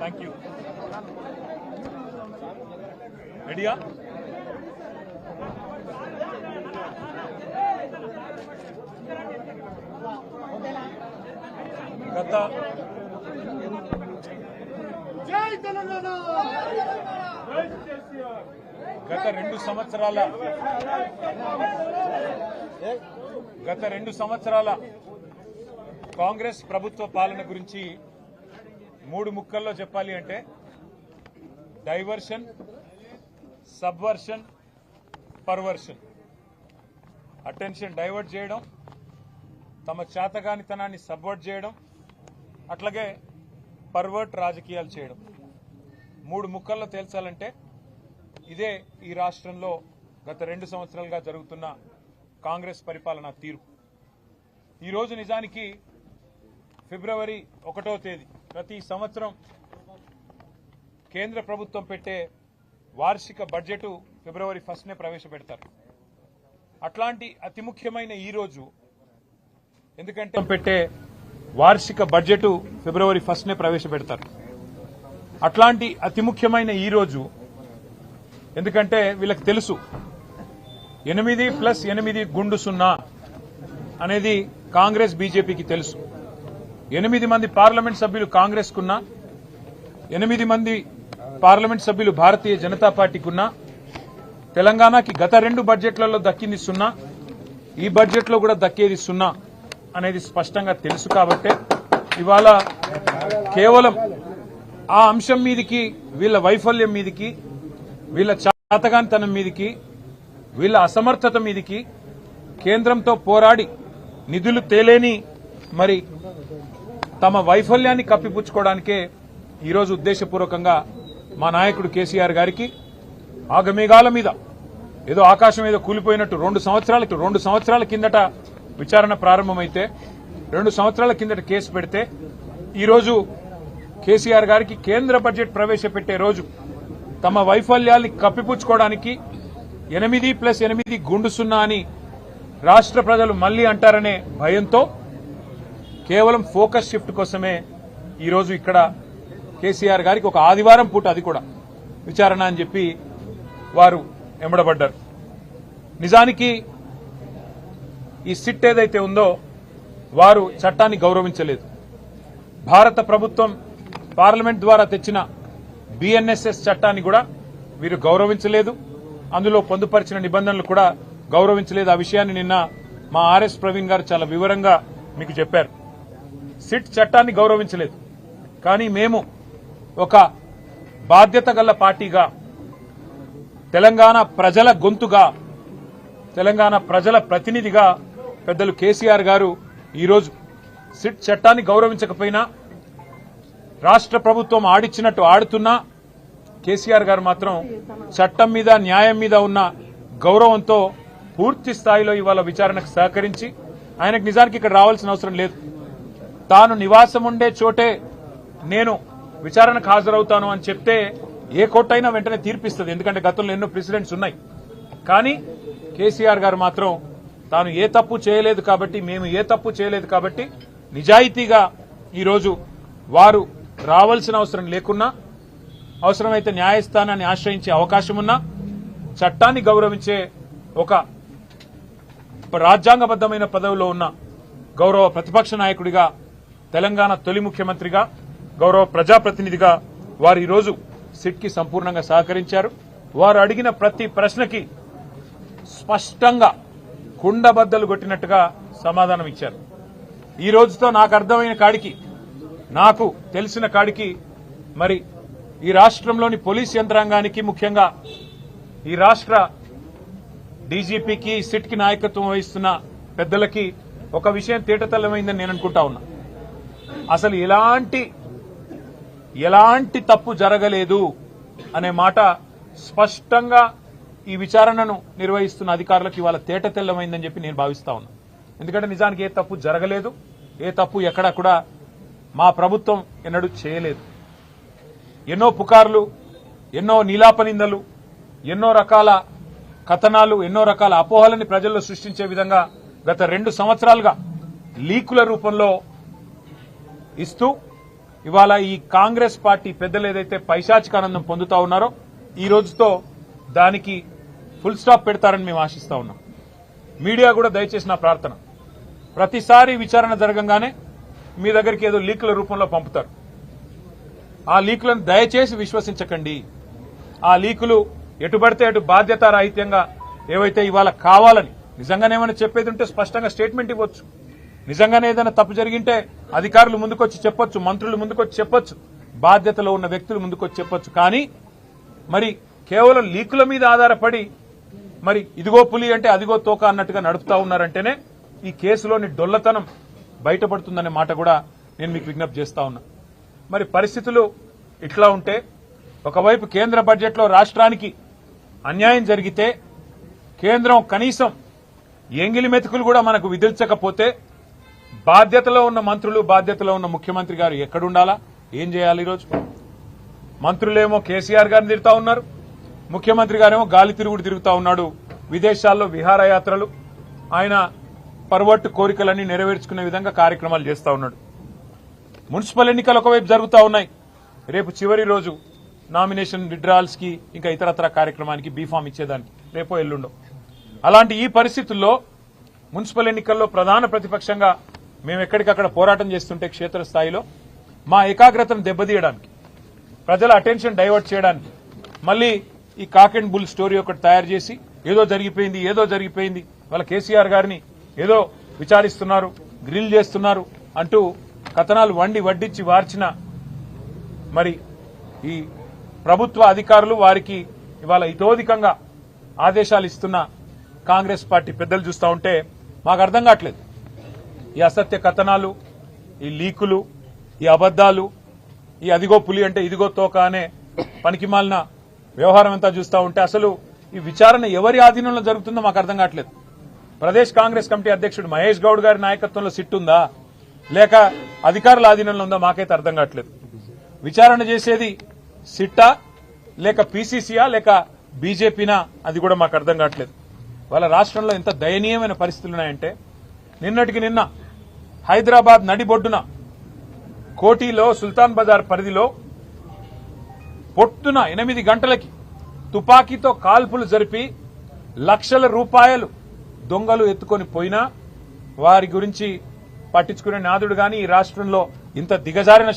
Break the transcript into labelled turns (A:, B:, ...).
A: Thank you. రెడీయా? గత రెండు సంవత్సరాల కాంగ్రెస్ ప్రభుత్వ పాలన గురించి మూడు ముక్కల్లో చెప్పాలి అంటే diversion, Subversion, perversion. Attention divert చేయడం, తమ చేతగానితనాన్ని సబ్వర్ట్ చేయడం, అట్లాగే పర్వర్ట్ రాజకీయాలు చేయడం. మూడు ముక్కల్లో తేల్చాలంటే ఇదే ఈ రాష్ట్రంలో గత 2 సంవత్సరాలుగా జరుగుతున్న కాంగ్రెస్ పరిపాలనా తీరు. ఈరోజు నిజానికి ఫిబ్రవరి 1వ తేదీ ప్రతి సంవత్సరం కేంద్ర ప్రభుత్వం పెట్టే వార్షిక బడ్జెట్ ఫిబ్రవరి 1నే ప్రవేశపెడతారు. అట్లాంటి అతి ముఖ్యమైన ఈ రోజు, ఎందుకంటే పెట్టే వార్షిక బడ్జెట్ ఫిబ్రవరి 1నే ప్రవేశపెడతారు. అట్లాంటి అతి ముఖ్యమైన ఈ రోజు, ఎందుకంటే వీళ్ళకి తెలుసు 8+8 గుండు 0 అనేది కాంగ్రెస్ బీజేపీకి తెలుసు. 8 మంది పార్లమెంట్ సభ్యులు కాంగ్రెస్ కున్నా, 8 మంది పార్లమెంట్ సభ్యులు భారతీయ జనతా పార్టీకున్నా, తెలంగాణకి గత 2 బడ్జెట్లలో దక్కింది 0, ఈ బడ్జెట్లో కూడా దక్కేది 0 అనేది స్పష్టంగా తెలుసు. కాబట్టే ఇవాళ కేవలం ఆ అంశం మీదికి, వీళ్ళ వైఫల్యం మీదికి, వీళ్ళ చాతగానితనం మీదికి, వీళ్ళ అసమర్థత మీదికి కేంద్రంతో పోరాడి నిధులు తేలేని మరి తమ వైఫల్యాన్ని కప్పిపుచ్చుకోవడానికే ఈరోజు ఉద్దేశపూర్వకంగా మా నాయకుడు కేసీఆర్ గారికి ఆగమేఘాల మీద ఏదో ఆకాశం ఏదో కూలిపోయినట్టు 2 సంవత్సరాల కిందట విచారణ ప్రారంభమైతే 2 సంవత్సరాల కిందట కేసు పెడితే ఈరోజు కేసీఆర్ గారికి కేంద్ర బడ్జెట్ ప్రవేశపెట్టే రోజు తమ వైఫల్యాల్ని కప్పిపుచ్చుకోవడానికి 8+8 గుండు 0 అని రాష్ట్ర ప్రజలు మళ్లీ అంటారనే భయంతో కేవలం ఫోకస్ షిఫ్ట్ కోసమే ఈరోజు ఇక్కడ కేసీఆర్ గారికి ఒక ఆదివారం పూట, అది కూడా విచారణ అని చెప్పి వారు ఎమ్మడబడ్డారు. నిజానికి ఈ సిట్ ఏదైతే ఉందో వారు చట్టాన్ని గౌరవించలేదు. భారత ప్రభుత్వం పార్లమెంట్ ద్వారా తెచ్చిన బిఎన్ఎస్ఎస్ చట్టాన్ని కూడా వీరు గౌరవించలేదు. అందులో పొందుపరిచిన నిబంధనలు కూడా గౌరవించలేదు. ఆ విషయాన్ని నిన్న మా ఆర్ఎస్ ప్రవీణ్ గారు చాలా వివరంగా మీకు చెప్పారు. సిట్ చట్టాన్ని గౌరవించలేదు, కానీ మేము ఒక బాధ్యత గల పార్టీగా, తెలంగాణ ప్రజల గొంతుగా, తెలంగాణ ప్రజల ప్రతినిధిగా పెద్దలు కేసీఆర్ గారు ఈరోజు సిట్ చట్టాన్ని గౌరవించకపోయినా, రాష్ట్ర ప్రభుత్వం ఆడిచ్చినట్టు ఆడుతున్నా, కేసీఆర్ గారు మాత్రం చట్టం మీద, న్యాయం మీద ఉన్న గౌరవంతో పూర్తి స్థాయిలో ఇవాళ విచారణకు సహకరించి, ఆయనకు నిజానికి ఇక్కడ రావాల్సిన అవసరం లేదు. తాను నివాసం ఉండే చోటే నేను విచారణకు హాజరవుతాను అని చెప్తే ఏ కోర్టైనా వెంటనే తీర్పిస్తుంది, ఎందుకంటే గతంలో ఎన్నో ప్రెసిడెంట్స్ ఉన్నాయి. కానీ కేసీఆర్ గారు మాత్రం తాను ఏ తప్పు చేయలేదు కాబట్టి, మేము ఏ తప్పు చేయలేదు కాబట్టి నిజాయితీగా ఈరోజు వారు రావాల్సిన అవసరం లేకున్నా, అవసరమైతే న్యాయస్థానాన్ని ఆశ్రయించే అవకాశం ఉన్నా, చట్టాన్ని గౌరవించే ఒక రాజ్యాంగబద్దమైన పదవిలో ఉన్న గౌరవ ప్రతిపక్ష నాయకుడిగా, తెలంగాణ తొలి ముఖ్యమంత్రిగా, గౌరవ ప్రజాప్రతినిధిగా వారు ఈరోజు సిట్కి సంపూర్ణంగా సహకరించారు. వారు అడిగిన ప్రతి ప్రశ్నకి స్పష్టంగా కుండబద్దలు కొట్టినట్టుగా సమాధానం ఇచ్చారు. ఈ రోజుతో నాకు అర్థమైన కాడికి, నాకు తెలిసిన కాడికి, మరి ఈ రాష్ట్రంలోని పోలీస్ యంత్రాంగానికి, ముఖ్యంగా ఈ రాష్ట్ర డీజీపీకి, సిట్కి నాయకత్వం వహిస్తున్న పెద్దలకి ఒక విషయం తేటతెల్లమైందని నేను అనుకుంటా ఉన్నా. అసలు ఎలాంటి తప్పు జరగలేదు అనే మాట స్పష్టంగా ఈ విచారణను నిర్వహిస్తున్న అధికారులకు ఇవాళ తేటతెల్లమైందని చెప్పి నేను భావిస్తా ఉన్నా. ఎందుకంటే నిజానికి ఏ తప్పు జరగలేదు, ఏ తప్పు ఎక్కడా కూడా మా ప్రభుత్వం ఎన్నడూ చేయలేదు. ఎన్నో పుకార్లు, ఎన్నో నీలాపనిందలు, ఎన్నో రకాల కథనాలు, ఎన్నో రకాల అపోహలని ప్రజల్లో సృష్టించే విధంగా గత 2 సంవత్సరాలుగా లీకుల రూపంలో ఇస్తూ ఇవాళ ఈ కాంగ్రెస్ పార్టీ పెద్దలు ఏదైతే పైశాచిక ఆనందం పొందుతా ఉన్నారో ఈ రోజుతో దానికి ఫుల్ స్టాప్ పెడతారని మేము ఆశిస్తా ఉన్నాం. మీడియా కూడా దయచేసి నా ప్రార్థన, ప్రతిసారి విచారణ జరగంగానే మీ దగ్గరికి ఏదో లీకుల రూపంలో పంపుతారు. ఆ లీకులను దయచేసి విశ్వసించకండి. ఆ లీకులు ఎటుబడితే అటు బాధ్యతారాహిత్యంగా ఏవైతే ఇవాళ కావాలని నిజంగానే ఏమైనా చెప్పేది ఉంటే స్పష్టంగా స్టేట్మెంట్ ఇవ్వచ్చు. నిజంగానే ఏదైనా తప్పు జరిగింటే అధికారులు ముందుకొచ్చి చెప్పొచ్చు, మంత్రులు ముందుకొచ్చి చెప్పొచ్చు, బాధ్యతలో ఉన్న వ్యక్తులు ముందుకొచ్చి చెప్పొచ్చు. కానీ మరి కేవలం లీకుల మీద ఆధారపడి మరి ఇదిగో పులి అంటే అదిగో తోక అన్నట్టుగా నడుపుతా ఉన్నారంటేనే ఈ కేసులోని డొల్లతనం బయటపడుతుందనే మాట కూడా నేను మీకు విజ్ఞప్తి చేస్తా ఉన్నా. మరి పరిస్థితులు ఇట్లా ఉంటే ఒకవైపు కేంద్ర బడ్జెట్లో రాష్ట్రానికి అన్యాయం జరిగితే కేంద్రం కనీసం ఎంగిలి మెతుకులు కూడా మనకు విధించకపోతే బాధ్యతలో ఉన్న మంత్రులు, బాధ్యతలో ఉన్న ముఖ్యమంత్రి గారు ఎక్కడుండాలా, ఏం చేయాలి? ఈరోజు మంత్రులేమో కేసీఆర్ గారిని తిరుగుతా ఉన్నారు, ముఖ్యమంత్రి గారేమో గాలి తిరుగుడు తిరుగుతా ఉన్నాడు. విదేశాల్లో విహారయాత్రలు, ఆయన పర్వట్టు కోరికలన్నీ నెరవేర్చుకునే విధంగా కార్యక్రమాలు చేస్తా ఉన్నాడు. మున్సిపల్ ఎన్నికలు ఒకవైపు జరుగుతూ ఉన్నాయి. రేపు చివరి రోజు నామినేషన్ విత్డ్రాల్స్ కి ఇంకా ఇతరత్ర కార్యక్రమానికి బీఫామ్ ఇచ్చేదానికి రేపో ఎల్లుండో. అలాంటి ఈ పరిస్థితుల్లో మున్సిపల్ ఎన్నికల్లో ప్రధాన ప్రతిపక్షంగా మేము ఎక్కడికక్కడ పోరాటం చేస్తుంటే క్షేత్రస్థాయిలో మా ఏకాగ్రతను దెబ్బతీయడానికి, ప్రజల అటెన్షన్ డైవర్ట్ చేయడానికి మళ్ళీ ఈ కాక్ అండ్ బుల్ స్టోరీ ఒకటి తయారు చేసి ఏదో జరిగిపోయింది వాళ్ళ కేసీఆర్ గారిని ఏదో విచారిస్తున్నారు, గ్రిల్ చేస్తున్నారు అంటూ కథనాలు వడ్డించి వార్చిన మరి ఈ ప్రభుత్వ అధికారులు వారికి ఇవాళ ఇతోధికంగా ఆదేశాలు ఇస్తున్న కాంగ్రెస్ పార్టీ పెద్దలు చూస్తూ ఉంటే మాకు అర్థం కావట్లేదు. ఈ అసత్య కథనాలు, ఈ లీకులు, ఈ అబద్దాలు, ఈ అదిగో పులి అంటే ఇదిగో తోక అనే పనికిమాలిన వ్యవహారం అంతా చూస్తూ ఉంటే అసలు ఈ విచారణ ఎవరి ఆధీనంలో జరుగుతుందో మాకు అర్థం కావట్లేదు. ప్రదేశ్ కాంగ్రెస్ కమిటీ అధ్యక్షుడు మహేష్ గౌడ్ గారి నాయకత్వంలో సిట్ ఉందా, లేక అధికారుల ఆధీనంలో ఉందా మాకైతే అర్థం కావట్లేదు. విచారణ చేసేది సిట్టా, లేక పీసీసీయా, లేక బీజేపీనా, అది కూడా మాకు అర్థం కావట్లేదు. వాళ్ళ రాష్ట్రంలో ఎంత దయనీయమైన పరిస్థితులు ఉన్నాయంటే నిన్నటికి నిన్న హైదరాబాద్ నడిబొడ్డున కోటిలో సుల్తాన్ బజార్ పరిధిలో పొద్దున 8 గంటలకి తుపాకీతో కాల్పులు జరిపి లక్షల రూపాయలు దొంగలు ఎత్తుకొని పోయినా వారి గురించి పట్టించుకునే నాదుడు గాని ఈ రాష్ట్రంలో ఇంత దిగజారిన